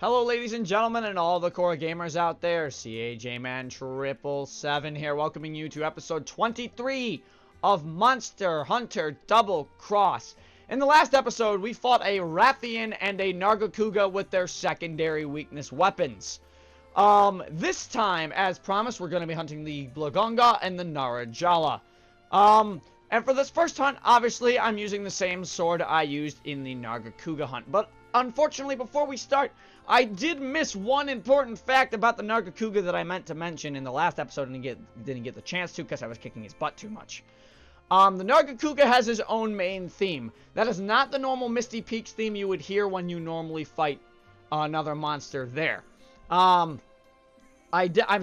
Hello, ladies and gentlemen, and all the core gamers out there. CAJman777 here, welcoming you to episode 23 of Monster Hunter Double Cross. In the last episode, we fought a Rathian and a Nargacuga with their secondary weakness weapons. This time, as promised, we're going to be hunting the Ganga and the Narajala. And for this first hunt, obviously, I'm using the same sword I used in the Nargacuga hunt. But unfortunately, before we start, I did miss one important fact about the Nargacuga that I meant to mention in the last episode and didn't get the chance to because I was kicking his butt too much. The Nargacuga has his own main theme. That is not the normal Misty Peaks theme you would hear when you normally fight another monster there. I'm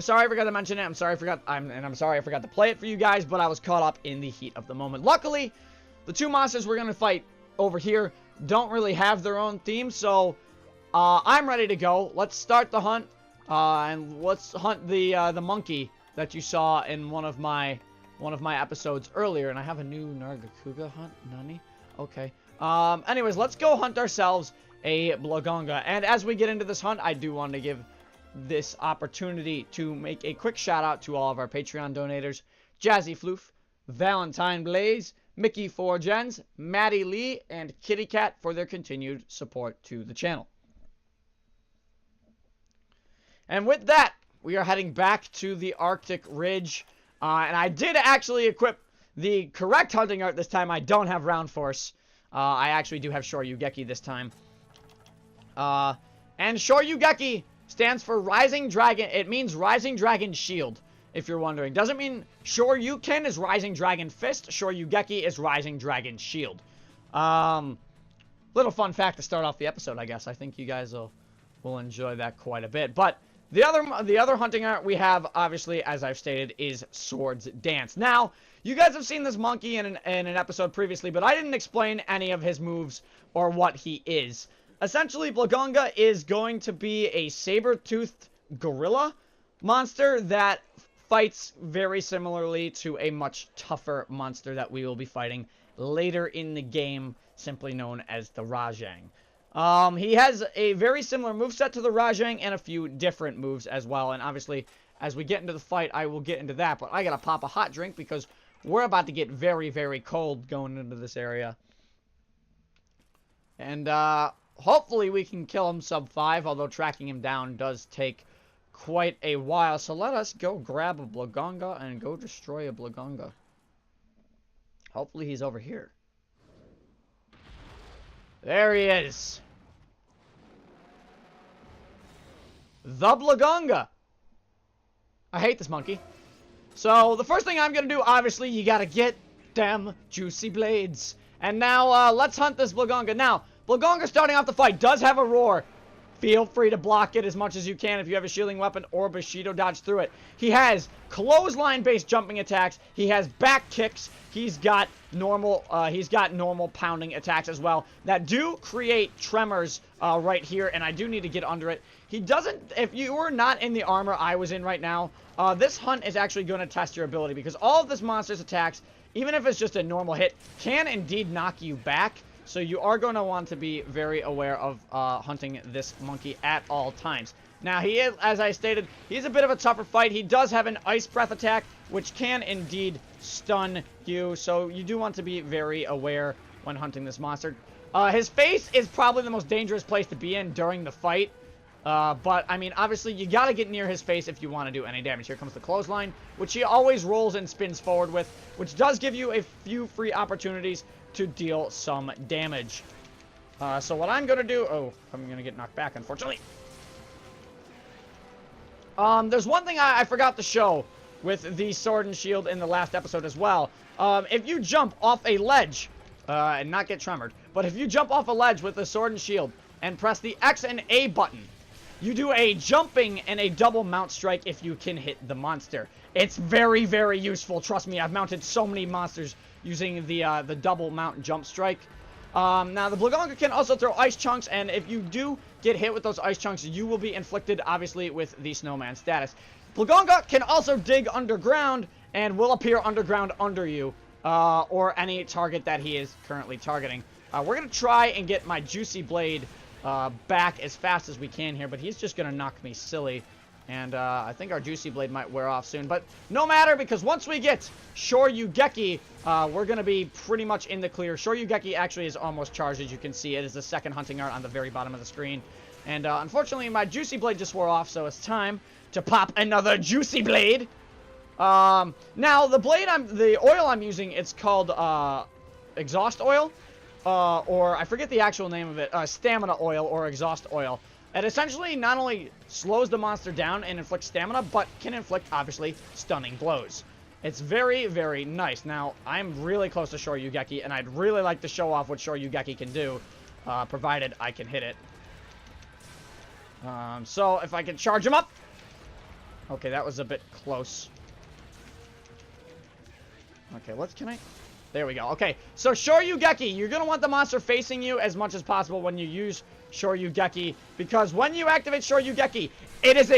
sorry I forgot to mention it. I'm sorry I forgot to play it for you guys, but I was caught up in the heat of the moment. Luckily, the two monsters we're gonna fight over here don't really have their own theme, so I'm ready to go. Let's start the hunt, and let's hunt the monkey that you saw in one of my episodes earlier. And I have a new Nargacuga hunt, Nani? Okay. Anyways, let's go hunt ourselves a Ganga. And as we get into this hunt, I do want to give this opportunity to make a quick shout out to all of our Patreon donators: Jazzy Floof, Valentine Blaze, MickeyPhorGens, MaddiLeigh, and Kitty Cat for their continued support to the channel. And with that, we are heading back to the Arctic Ridge. And I did actually equip the correct hunting art this time. I don't have Round Force. I actually do have Shoryugeki this time. And Shoryugeki stands for Rising Dragon. It means Rising Dragon Shield, if you're wondering. Doesn't mean Shoryuken is Rising Dragon Fist. Shoryugeki is Rising Dragon Shield. Little fun fact to start off the episode, I guess. I think you guys will enjoy that quite a bit. But the other hunting art we have, obviously, as I've stated, is Swords Dance. Now, you guys have seen this monkey in an episode previously, but I didn't explain any of his moves or what he is. Essentially, Ganga is going to be a saber-toothed gorilla monster that fights very similarly to a much tougher monster that we will be fighting later in the game, simply known as the Rajang. He has a very similar moveset to the Rajang and a few different moves as well. And obviously, as we get into the fight, I will get into that. But I gotta pop a hot drink because we're about to get very, very cold going into this area. And, hopefully we can kill him sub 5, although tracking him down does take quite a while. So let us go grab a Ganga and go destroy a Ganga. Hopefully he's over here. There he is. The Ganga. I hate this monkey. So, the first thing I'm going to do, obviously, you got to get them juicy blades. And now, let's hunt this Ganga. Now, Ganga starting off the fight does have a roar. Feel free to block it as much as you can if you have a shielding weapon or Bushido dodge through it. He has clothesline-based jumping attacks. He has back kicks. He's got normal pounding attacks as well that do create tremors right here, and I do need to get under it. He doesn't, if you were not in the armor I was in right now, this hunt is actually going to test your ability because all of this monster's attacks, even if it's just a normal hit, can indeed knock you back. So you are going to want to be very aware of hunting this monkey at all times. Now, he is, as I stated, he's a bit of a tougher fight. He does have an Ice Breath attack, which can indeed stun you. So you do want to be very aware when hunting this monster. His face is probably the most dangerous place to be in during the fight. But, I mean, obviously, you got to get near his face if you want to do any damage. Here comes the clothesline, which he always rolls and spins forward with, which does give you a few free opportunities to deal some damage. So what I'm going to do... Oh, I'm going to get knocked back, unfortunately. There's one thing I forgot to show with the sword and shield in the last episode as well. If you jump off a ledge, and not get tremored, but if you jump off a ledge with the sword and shield and press the X and A button, you do a jumping and a double mount strike if you can hit the monster. It's very, very useful. Trust me, I've mounted so many monsters using the double mount jump strike. Now, the Ganga can also throw ice chunks, and if you do get hit with those ice chunks, you will be inflicted, obviously, with the snowman status. Ganga can also dig underground and will appear underground under you, or any target that he is currently targeting. We're going to try and get my Juicy Blade back as fast as we can here, but he's just going to knock me silly. And I think our Juicy Blade might wear off soon. But no matter, because once we get Shoryugeki, we're going to be pretty much in the clear. Shoryugeki actually is almost charged, as you can see. It is the second hunting art on the very bottom of the screen. And unfortunately, my Juicy Blade just wore off, so it's time to pop another Juicy Blade. Now, the oil I'm using, it's called exhaust oil. Or I forget the actual name of it. Stamina oil or exhaust oil. It essentially not only slows the monster down and inflicts stamina, but can inflict, obviously, stunning blows. It's very, very nice. Now, I'm really close to Shoryugeki, and I'd really like to show off what Shoryugeki can do, provided I can hit it. So, if I can charge him up. Okay, that was a bit close. Okay, there we go. Okay, so Shoryugeki, you're going to want the monster facing you as much as possible when you use Shoryugeki, because when you activate Shoryugeki, it is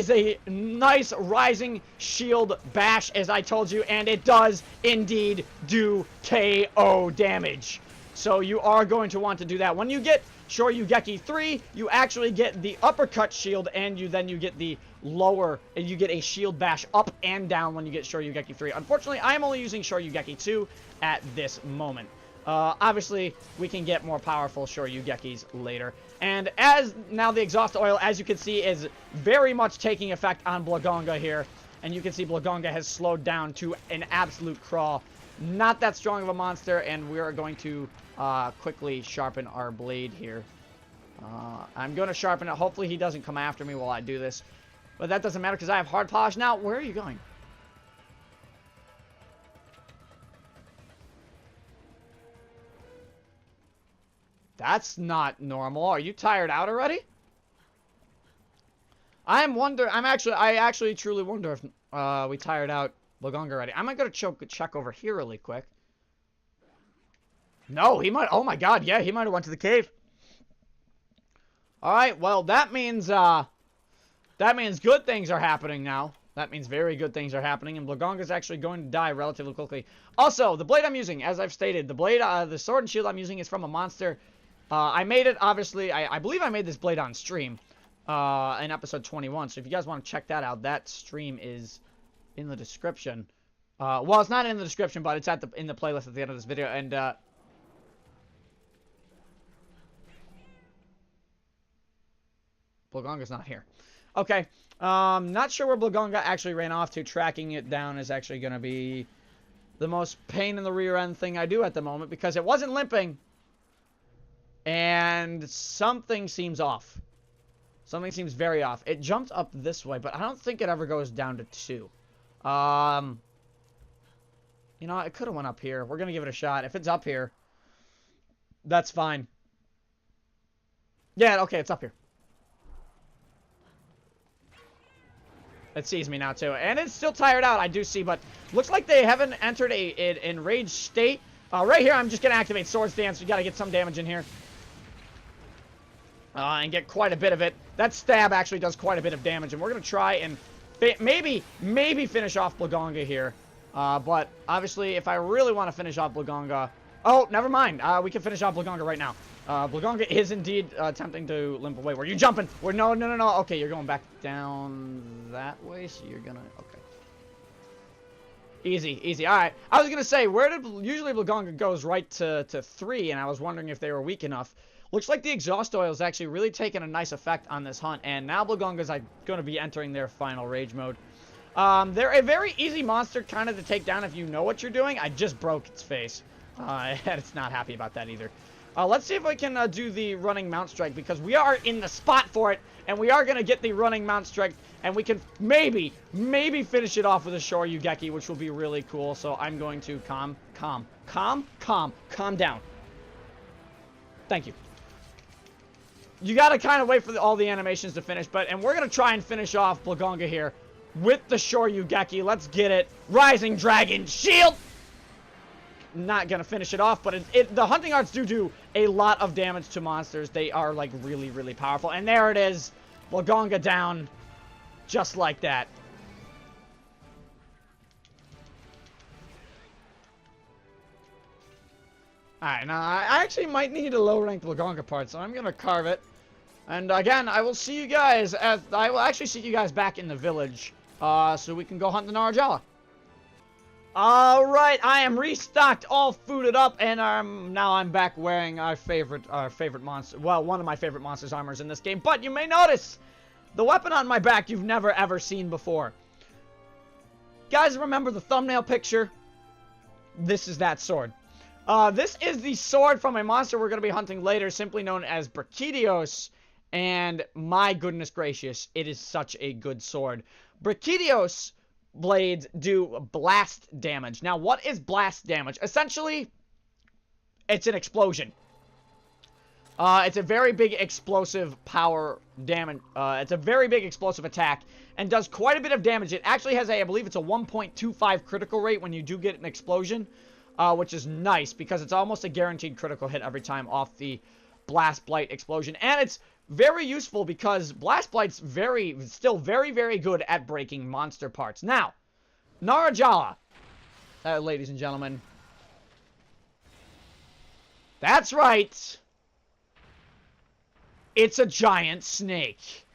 a nice rising shield bash, as I told you, and it does indeed do KO damage. So you are going to want to do that. When you get Shoryugeki 3, you actually get the uppercut shield, and then you get the lower, and you get a shield bash up and down when you get Shoryugeki 3. Unfortunately, I am only using Shoryugeki 2 at this moment. Obviously, we can get more powerful Shoryugekis later. And as now the exhaust oil, as you can see, is very much taking effect on Blaganga here. And you can see Blaganga has slowed down to an absolute crawl. Not that strong of a monster, and we are going to quickly sharpen our blade here. I'm going to sharpen it. Hopefully he doesn't come after me while I do this. But that doesn't matter because I have hard polish now. Where are you going? That's not normal. Are you tired out already? I actually truly wonder if we tired out Blaganga already. I might go to check over here really quick. No, he might. Oh my god, yeah, he might have went to the cave. Alright, well, that means good things are happening now. That means very good things are happening, and Blaganga is actually going to die relatively quickly. Also, the blade I'm using, as I've stated, the sword and shield I'm using is from a monster. I made it, obviously, I believe I made this blade on stream in episode 21, so if you guys want to check that out, that stream is in the description. Well, it's not in the description, but it's in the playlist at the end of this video, and Blaganga's not here. Okay, not sure where Blaganga actually ran off to. Tracking it down is actually going to be the most pain in the rear end thing I do at the moment, because it wasn't limping. And something seems off. Something seems very off. It jumped up this way, but I don't think it ever goes down to 2. You know, it could have went up here. We're going to give it a shot. If it's up here, that's fine. Yeah, okay, it's up here. It sees me now, too. And it's still tired out, I do see, but looks like they haven't entered an enraged state. Right here, I'm just going to activate Sword Stance. We got to get some damage in here. And get quite a bit of it. That stab actually does quite a bit of damage, and we're going to try and maybe finish off Blaganga here. But obviously, if I really want to finish off Blaganga... Oh, never mind. We can finish off Blaganga right now. Blaganga is indeed attempting to limp away. Where are you jumping? No. Okay, you're going back down that way, so you're going to... Okay. Easy. Alright. I was going to say, where did... Usually Blaganga goes right to 3, and I was wondering if they were weak enough. Looks like the exhaust oil is actually really taking a nice effect on this hunt, and now Blaganga's going to be entering their final rage mode. They're a very easy monster kind of to take down if you know what you're doing. I just broke its face. And it's not happy about that either. Let's see if I can do the running mount strike, because we are in the spot for it, and we are going to get the running mount strike, and we can maybe finish it off with a Shoryugeki, which will be really cool. So I'm going to calm down. Thank you. You got to kind of wait for all the animations to finish, and we're going to try and finish off Blaganga here with the Shoryugeki. Let's get it. Rising Dragon Shield! Not going to finish it off, but the hunting arts do a lot of damage to monsters. They are, like, really, really powerful. And there it is. Blaganga down just like that. Alright, now I actually might need a low-ranked Ganga part, so I'm gonna carve it. And again, I will see you guys I will actually see you guys back in the village, so we can go hunt the Narajala. Alright, I am restocked, all fooded up, and now I'm back wearing our favorite monster, well, one of my favorite monster's armors in this game. But you may notice the weapon on my back you've never ever seen before. Guys, remember the thumbnail picture? This is that sword. This is the sword from a monster we're going to be hunting later, simply known as Dios. And my goodness gracious, it is such a good sword. Dios blades do blast damage. Now, what is blast damage? Essentially, it's an explosion. It's a very big explosive power damage. It's a very big explosive attack and does quite a bit of damage. It actually has I believe it's a 1.25 critical rate when you do get an explosion, which is nice because it's almost a guaranteed critical hit every time off the Blast Blight explosion. And it's very useful because Blast Blight's still very, very good at breaking monster parts. Now, Narajala, ladies and gentlemen. That's right. It's a giant snake.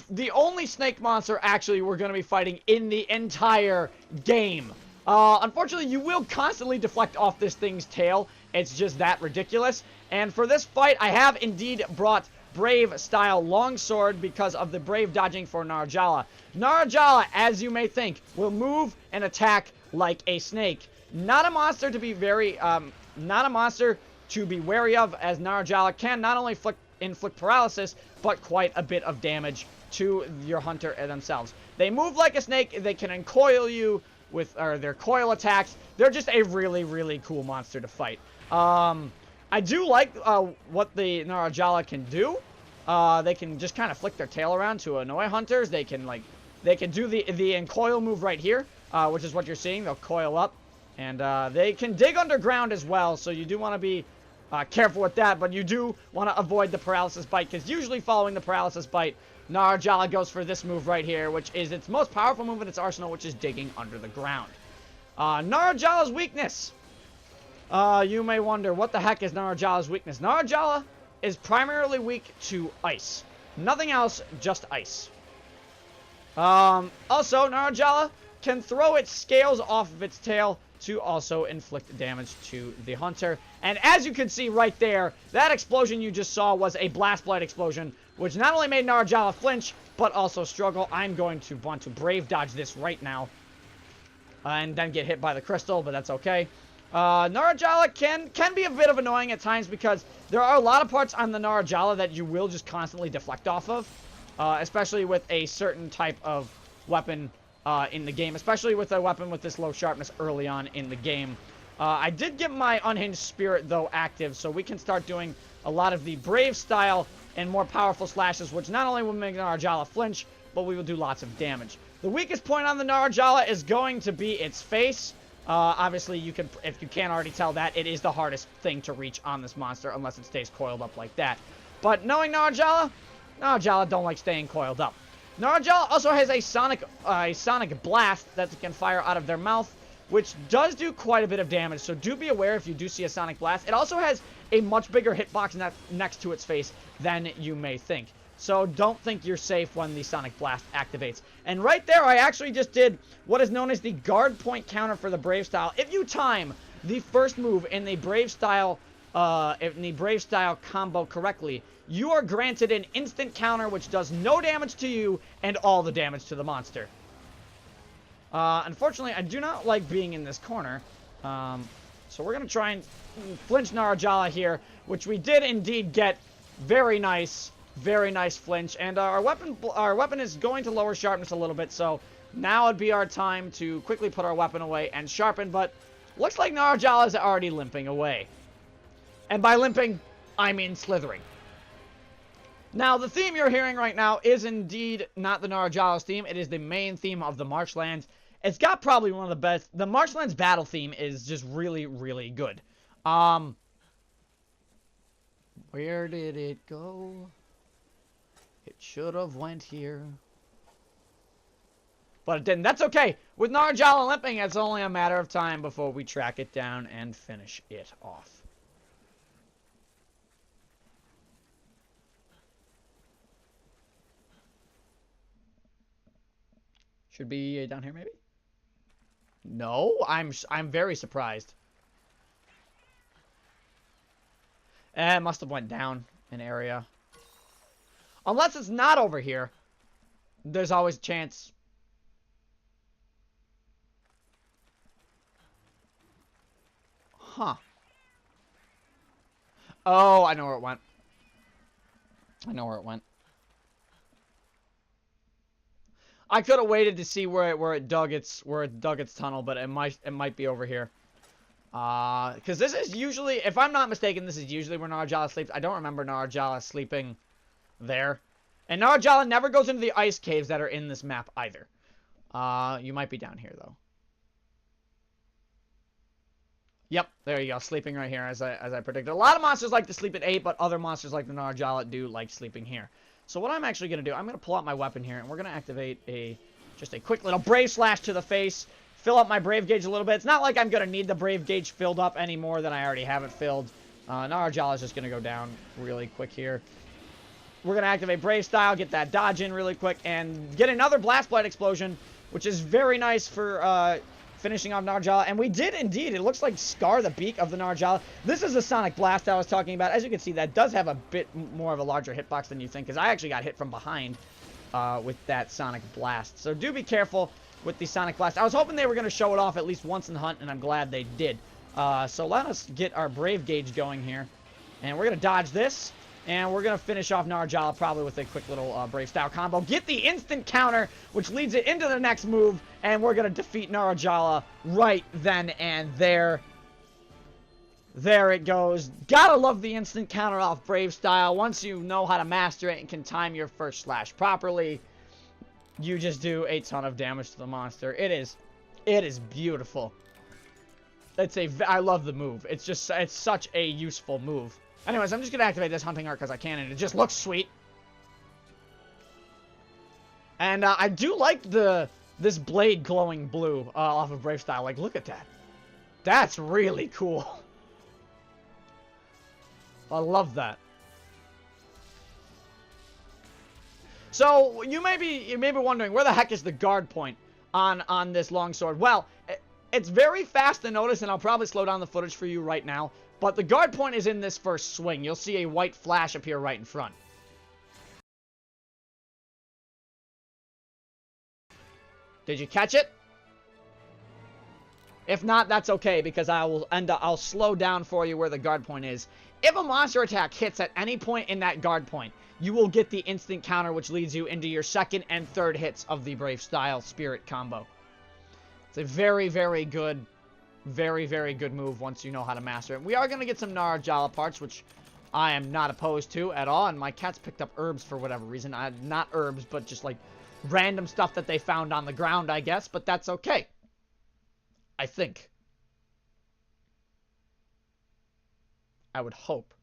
The only snake monster, actually, we're going to be fighting in the entire game. Unfortunately, you will constantly deflect off this thing's tail. It's just that ridiculous. And for this fight, I have indeed brought Brave-style longsword because of the Brave dodging for Narajala. Narajala, as you may think, will move and attack like a snake. Not a monster to be wary of, as Narajala can not only inflict paralysis, but quite a bit of damage to your hunter themselves. They move like a snake. They can uncoil you with their coil attacks. They're just a really, really cool monster to fight. I do like what the Narajala can do. They can just kind of flick their tail around to annoy hunters. They can do the uncoil move right here, which is what you're seeing. They'll coil up, and they can dig underground as well. So you do want to be careful with that, but you do want to avoid the paralysis bite, because usually following the paralysis bite, Narajala goes for this move right here, which is its most powerful move in its arsenal, which is digging under the ground. Narajala's weakness. You may wonder, what the heck is Narajala's weakness? Narajala is primarily weak to ice. Nothing else, just ice. Also, Narajala can throw its scales off of its tail to also inflict damage to the hunter. And as you can see right there, that explosion you just saw was a Blast Blight explosion, which not only made Narajala flinch, but also struggle. I'm going to want to Brave dodge this right now, and then get hit by the crystal, but that's okay. Narajala can be a bit of annoying at times because there are a lot of parts on the Narajala that you will just constantly deflect off of, especially with a certain type of weapon in the game, especially with a weapon with this low sharpness early on in the game. I did get my Unhinged Spirit, though, active, so we can start doing a lot of the Brave style and more powerful slashes, which not only will make Narajala flinch, but we will do lots of damage. The weakest point on the Narajala is going to be its face. Obviously, if you can't already tell that, it is the hardest thing to reach on this monster, unless it stays coiled up like that. But knowing Narajala don't like staying coiled up. Narajala also has a sonic blast that can fire out of their mouth, which does do quite a bit of damage, so do be aware if you do see a sonic blast. It also has a much bigger hitbox next to its face than you may think. So don't think you're safe when the Sonic Blast activates. And right there, I actually just did what is known as the guard point counter for the Brave style. If you time the first move in the Brave style combo correctly, you are granted an instant counter which does no damage to you and all the damage to the monster. Unfortunately, I do not like being in this corner. So we're going to try and flinch Narajala here, which we did indeed get. Very nice flinch. And our weapon is going to lower sharpness a little bit, so now would be our time to quickly put our weapon away and sharpen, but looks like Narajala is already limping away. And by limping, I mean slithering. Now, the theme you're hearing right now is indeed not the Narajala's theme. It is the main theme of the Marshlands. It's got probably one of the best. The Marshlands battle theme is just really, really good. Where did it go? It should have went here. But it didn't. That's okay. With Narjala limping, it's only a matter of time before we track it down and finish it off. Should be down here, maybe? No, I'm very surprised. It must have went down an area. Unless it's not over here. There's always a chance. Huh. Oh, I know where it went. I know where it went. I could have waited to see where it dug its tunnel, but it might be over here. Because this is usually, if I'm not mistaken, this is usually where Narjala sleeps. I don't remember Narjala sleeping there. And Narjala never goes into the ice caves that are in this map either. You might be down here, though. Yep, there you go. Sleeping right here, as I predicted. A lot of monsters like to sleep at 8, but other monsters like the Narjala do like sleeping here. So what I'm actually going to do, I'm going to pull out my weapon here, and we're going to activate just a quick little Brave Slash to the face. Fill up my Brave Gauge a little bit. It's not like I'm going to need the Brave Gauge filled up any more than I already have it filled. Narjala is just going to go down really quick here. We're going to activate Brave Style, get that dodge in really quick, and get another Blast Blight Explosion, which is very nice for finishing off Narjala. And we did indeed. It looks like scar the beak of the Narjala. This is the Sonic Blast I was talking about. As you can see, that does have a bit more of a larger hitbox than you think, because I actually got hit from behind with that Sonic Blast. So do be careful with the Sonic Blast. I was hoping they were going to show it off at least once in the hunt, and I'm glad they did. So let us get our Brave Gauge going here. And we're going to dodge this. And we're going to finish off Narjala probably with a quick little Brave Style combo. Get the instant counter, which leads it into the next move. And we're going to defeat Narjala right then and there. There it goes. Gotta love the instant counter off Brave Style. Once you know how to master it and can time your first slash properly, you just do a ton of damage to the monster. It is beautiful. I love the move. It's such a useful move. Anyways, I'm just gonna activate this hunting arc because I can, and it just looks sweet. And I do like this blade glowing blue off of Brave Style. Like, look at that. That's really cool. I love that. So you may be wondering, where the heck is the guard point on this longsword? Well, it's very fast to notice, and I'll probably slow down the footage for you right now. But the guard point is in this first swing. You'll see a white flash appear right in front. Did you catch it? If not, that's okay, because I'll slow down for you where the guard point is. If a monster attack hits at any point in that guard point, you will get the instant counter, which leads you into your second and third hits of the Brave Style Spirit combo. It's a very, very good move once you know how to master it. We are going to get some Narjala parts, which I am not opposed to at all. And my cats picked up herbs for whatever reason. Not herbs, but just like random stuff that they found on the ground, I guess. But that's okay. I think. I would hope.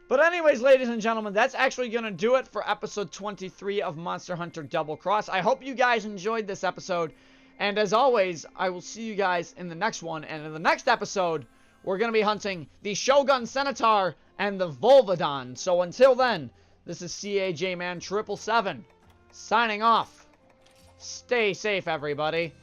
But anyways, ladies and gentlemen, that's actually going to do it for episode 23 of Monster Hunter Double Cross. I hope you guys enjoyed this episode. And as always, I will see you guys in the next one. And in the next episode, we're going to be hunting the Shogun Centaur and the Volvodon. So until then, this is CAJ Man 777 signing off. Stay safe, everybody.